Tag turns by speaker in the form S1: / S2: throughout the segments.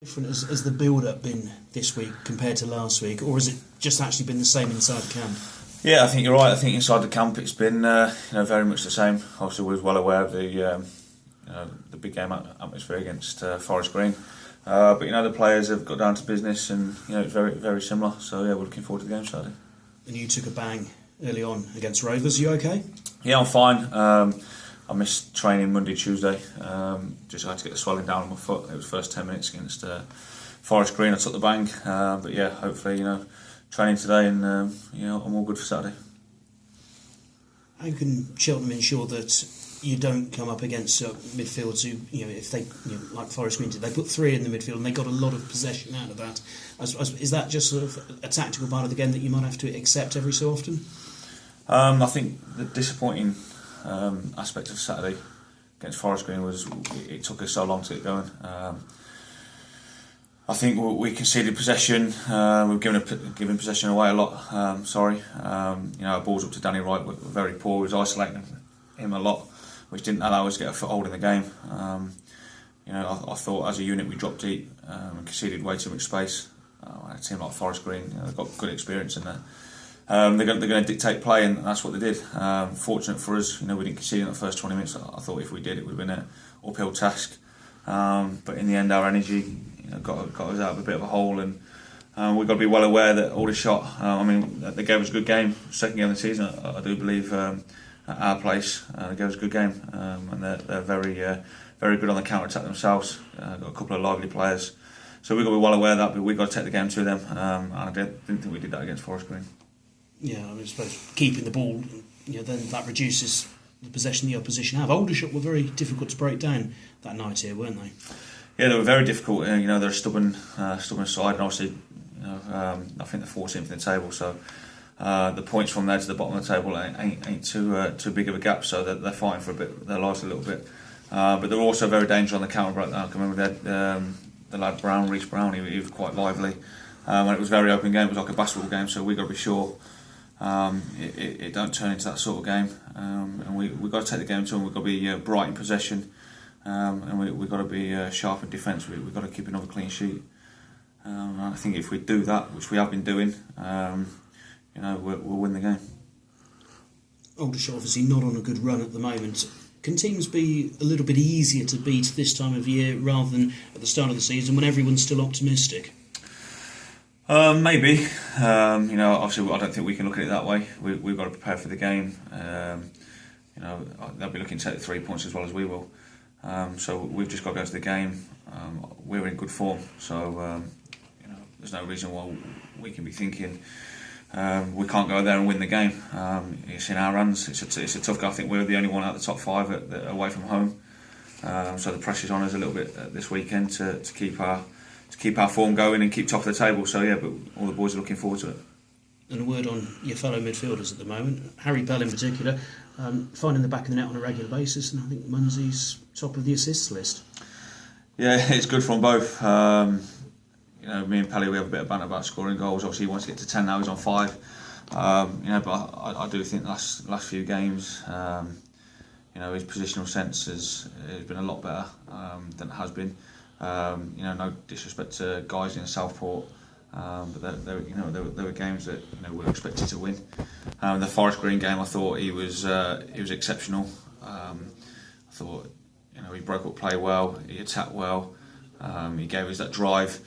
S1: Different has the build-up been this week compared to last week, or has it just actually been the same inside the camp?
S2: Yeah, I think you're right. I think inside the camp it's been very much the same. Obviously, we were well aware of the big game atmosphere against Forest Green, but the players have got down to business, and it's very very similar. So yeah, we're looking forward to the game Saturday.
S1: And you took a bang early on against Rovers. Are you okay?
S2: Yeah, I'm fine. I missed training Monday, Tuesday. Just had to get the swelling down on my foot. It was the first 10 minutes against Forest Green. I took the bang, but yeah, hopefully training today, and I'm all good for Saturday.
S1: How can Cheltenham ensure that you don't come up against midfields who, if they, like Forest Green did, they put three in the midfield and they got a lot of possession out of that? Is that just sort of a tactical part of the game that you might have to accept every so often?
S2: I think the disappointing aspect of Saturday against Forest Green was it took us so long to get going. I think we conceded possession. We've given possession away a lot. Our balls up to Danny Wright were very poor. We was isolating him a lot, which didn't allow us to get a foothold in the game. I thought as a unit we dropped deep and conceded way too much space. A team like Forest Green, they've got good experience in there. They're going to dictate play, and that's what they did. Fortunate for us, we didn't concede in the first 20 minutes. I thought if we did, it would have been an uphill task. But in the end, our energy got us out of a bit of a hole, and we've got to be well aware that Aldershot, they gave us a good game, second game of the season, I do believe, at our place. They gave us a good game, and they're very good on the counter-attack themselves. Got a couple of lively players. So we've got to be well aware of that, but we've got to take the game to them, and I didn't think we did that against Forest Green.
S1: Yeah, I suppose keeping the ball, then that reduces the possession the opposition have. Aldershot were very difficult to break down that night here, weren't they?
S2: Yeah, they were very difficult. They're a stubborn side, and obviously, I think they're 14th in the table. So the points from there to the bottom of the table ain't too big of a gap. So they're fighting for their lives a little bit. But they're also very dangerous on the counter break. I can remember the lad Reece Brown. He was quite lively, and it was a very open game. It was like a basketball game. So we've got to be sure it don't turn into that sort of game, and we've got to take the game to them. We've got to be bright in possession, and we've got to be sharp in defence. We've got to keep another clean sheet. I think if we do that, which we have been doing, we'll win the game.
S1: Aldershot obviously not on a good run at the moment. Can teams be a little bit easier to beat this time of year rather than at the start of the season when everyone's still optimistic?
S2: Maybe. Obviously, I don't think we can look at it that way. We've got to prepare for the game. They'll be looking to take the 3 points as well as we will. So we've just got to go to the game. We're in good form, so there's no reason why we can be thinking we can't go there and win the game. It's in our hands. It's a tough game. I think we're the only one out of the top 5 away from home. So the pressure's on us a little bit this weekend to keep our form going and keep top of the table. So yeah, but all the boys are looking forward to it.
S1: And a word on your fellow midfielders at the moment. Harry Bell in particular, finding the back of the net on a regular basis, and I think Munsey's top of the assists list. Yeah,
S2: it's good from both. Me and Pelly, we have a bit of banter about scoring goals. Obviously, he wants to get to 10 now. He's on 5. But I do think the last few games, his positional sense has been a lot better than it has been. No disrespect to guys in Southport, but there were games that we were expected to win. The Forest Green game, I thought he was exceptional. I thought he broke up play well, he attacked well, he gave us that drive.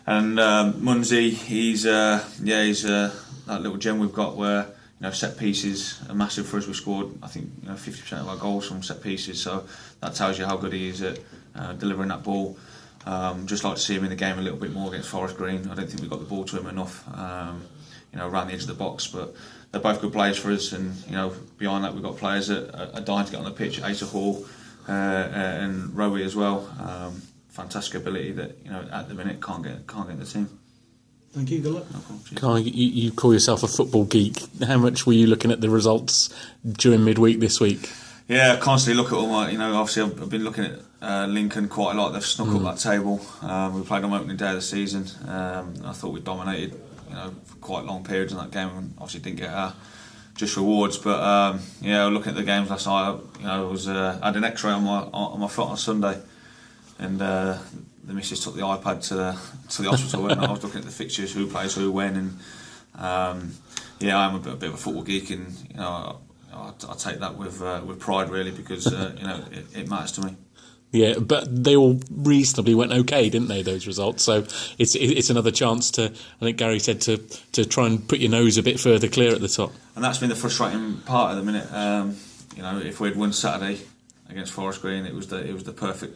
S2: And Munsey, he's that little gem we've got where set pieces are massive for us. We scored, I think, 50% of our goals from set pieces, so that tells you how good he is at delivering that ball. Just like to see him in the game a little bit more against Forest Green. I don't think we got the ball to him enough, around the edge of the box. But they're both good players for us, and beyond that we've got players that are dying to get on the pitch. Asa Hall and Rowie as well. Fantastic ability that at the minute can't get in the team.
S1: Thank you. Good luck.
S2: No problem.
S3: Carl, you call yourself a football geek. How much were you looking at the results during midweek this week?
S2: Yeah, I constantly look at all my. Obviously I've been looking at Lincoln quite a lot. They've snuck up that table. We played on opening day of the season. I thought we dominated, for quite long periods in that game, and obviously didn't get our just rewards. But looking at the games last night, I had an X-ray on my foot on Sunday, and the missus took the iPad to the hospital, and I was looking at the fixtures, who plays who when, and yeah, I'm a bit of a football geek, and you know, I take that with pride really, because you know, it matters to me.
S3: Yeah, but they all reasonably went okay, didn't they, those results? So it's another chance to, I think Gary said, to try and put your nose a bit further clear at the top. And
S2: that's been the frustrating part at the minute. You know, if we'd won Saturday against Forest Green, it was the perfect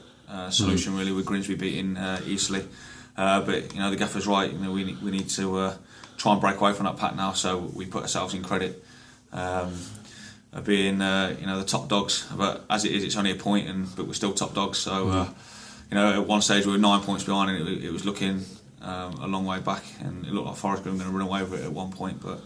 S2: solution really, with Grimsby beating Eastleigh. But you know, the gaffer's right. You know, we need to try and break away from that pack now. So we put ourselves in credit of being you know, the top dogs. But as it is, it's only a point, but we're still top dogs. So you know, at one stage we were 9 points behind, and it was looking a long way back, and it looked like Forest Green were going to run away with it at one point. But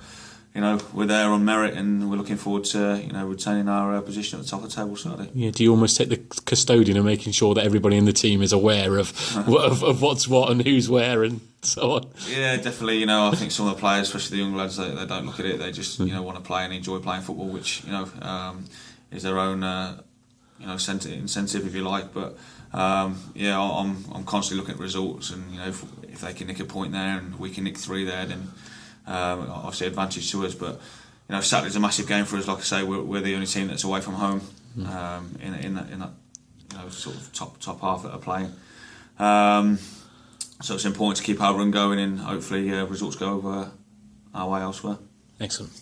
S2: you know, we're there on merit, and we're looking forward to, you know, retaining our position at the top of the table Saturday.
S3: Yeah, do you almost take the custodian of making sure that everybody in the team is aware of what's what and who's where and so on? Yeah,
S2: definitely. You know, I think some of the players, especially the young lads, they don't look at it. They just, you know, want to play and enjoy playing football, which, you know, is their own you know, incentive, if you like. But yeah, I'm constantly looking at results, and you know, if they can nick a point there and we can nick 3 there, then obviously advantage to us. But you know, Saturday's a massive game for us. Like I say, we're the only team that's away from home in that, you know, sort of top half that are playing. So it's important to keep our run going, and hopefully results go our way elsewhere.
S3: Excellent.